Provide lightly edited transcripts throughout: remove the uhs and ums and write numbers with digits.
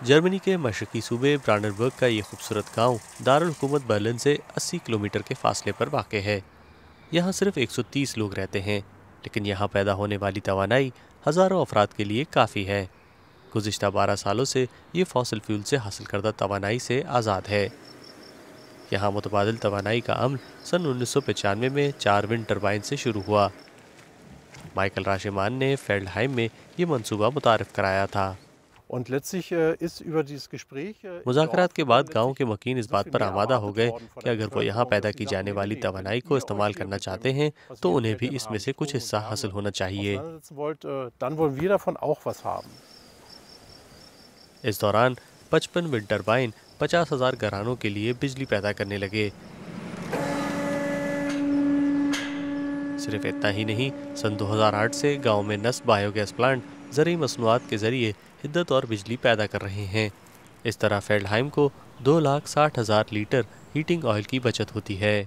جرمنی کے مشرقی صوبے برانڈنبرگ کا یہ خوبصورت گاؤں دارالحکومت برلن سے 80 کلومیٹر کے فاصلے پر واقع ہے۔ یہاں صرف 130 لوگ رہتے ہیں، لیکن یہاں پیدا ہونے والی توانائی ہزاروں افراد کے لیے کافی ہے۔ گزشتہ 12 سالوں سے یہ فوسل فیول سے حاصل کردہ توانائی سے آزاد ہے۔ یہاں متبادل توانائی کا عمل سن 1995 میں 4 ونڈ ٹربائن سے شروع ہوا۔ مائیکل راشمان نے فیلڈہائم میں یہ منصوبہ متعارف کرایا تھا۔ مذاکرات کے بعد گاؤں کے مکین اس بات پر آمادہ ہو گئے کہ اگر وہ یہاں پیدا کی جانے والی توانائی کو استعمال کرنا چاہتے ہیں تو انہیں بھی اس میں سے کچھ حصہ حاصل ہونا چاہیے۔ اس دوران 55 ونڈ ٹربائن 50,000 گھرانوں کے لیے بجلی پیدا کرنے لگے۔ صرف اتنا ہی نہیں، سن 2008 سے گاؤں میں نصب بایو گیس پلانٹ زرعی مصنوعات کے ذریعے حدت اور بجلی پیدا کر رہے ہیں۔ اس طرح فیلڈہائم کو 2,60,000 لیٹر ہیٹنگ آئل کی بچت ہوتی ہے۔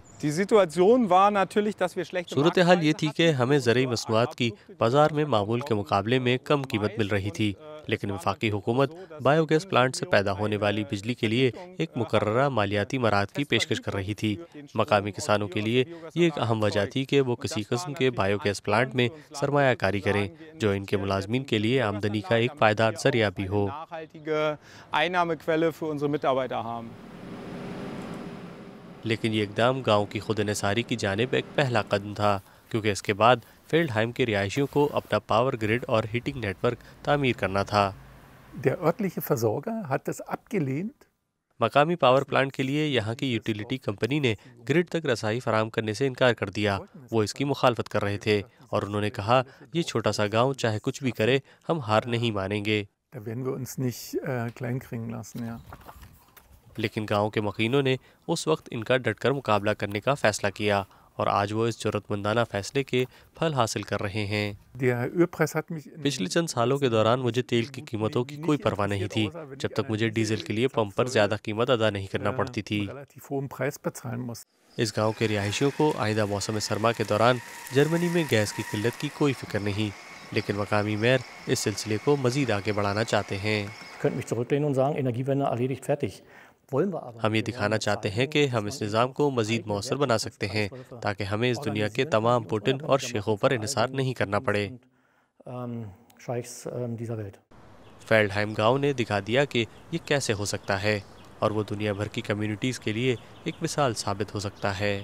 صورتحال یہ تھی کہ ہمیں زرعی مصنوعات کی بازار میں معمول کے مقابلے میں کم قیمت مل رہی تھی، لیکن وفاقی حکومت بایو گیس پلانٹ سے پیدا ہونے والی بجلی کے لیے ایک مقررہ مالیاتی مراحت کی پیشکش کر رہی تھی۔ مقامی کسانوں کے لیے یہ ایک اہم وجہ تھی کہ وہ کسی قسم کے بایو گیس پلانٹ میں سرمایہ کاری کریں جو ان کے ملازمین کے لیے آمدنی کا ایک پائیدار ذریعہ بھی ہو۔ لیکن یہ اقدام گاؤں کی خود انحصاری کی جانب ایک پہلا قدم تھا، کیونکہ اس کے بعد فیلڈہائم کے رہائشیوں کو اپنا پاور گرڈ اور ہیٹنگ نیٹ ورک تعمیر کرنا تھا۔ مقامی پاور پلانٹ کے لیے یہاں کی یوٹیلیٹی کمپنی نے گرڈ تک رسائی فراہم کرنے سے انکار کر دیا۔ وہ اس کی مخالفت کر رہے تھے اور انہوں نے کہا یہ چھوٹا سا گاؤں چاہے کچھ بھی کرے ہم ہار نہیں مانیں گے۔ لیکن گاؤں کے مکینوں نے اس وقت ان کا ڈٹ کر مقابلہ کرنے کا فیصلہ کیا اور آج وہ اس جرأت مندانہ فیصلے کے پھل حاصل کر رہے ہیں۔ پچھلے چند سالوں کے دوران مجھے تیل کی قیمتوں کی کوئی پرواہ نہیں تھی، جب تک مجھے ڈیزل کے لیے پمپ پر زیادہ قیمت ادا نہیں کرنا پڑتی تھی۔ اس گاؤں کے رہائشیوں کو آئندہ موسم سرما کے دوران جرمنی میں گیس کی قلت کی کوئی فکر نہیں، لیکن مقامی میئر اس سلسلے کو مزید آگے بڑھانا چاہتے ہیں۔ ہم یہ دکھانا چاہتے ہیں کہ ہم اس نظام کو مزید مؤثر بنا سکتے ہیں تاکہ ہمیں اس دنیا کے تمام پوٹن اور شیخوں پر انحصار نہیں کرنا پڑے۔ فیلڈہائم گاؤں نے دکھا دیا کہ یہ کیسے ہو سکتا ہے اور وہ دنیا بھر کی کمیونٹیز کے لیے ایک مثال ثابت ہو سکتا ہے۔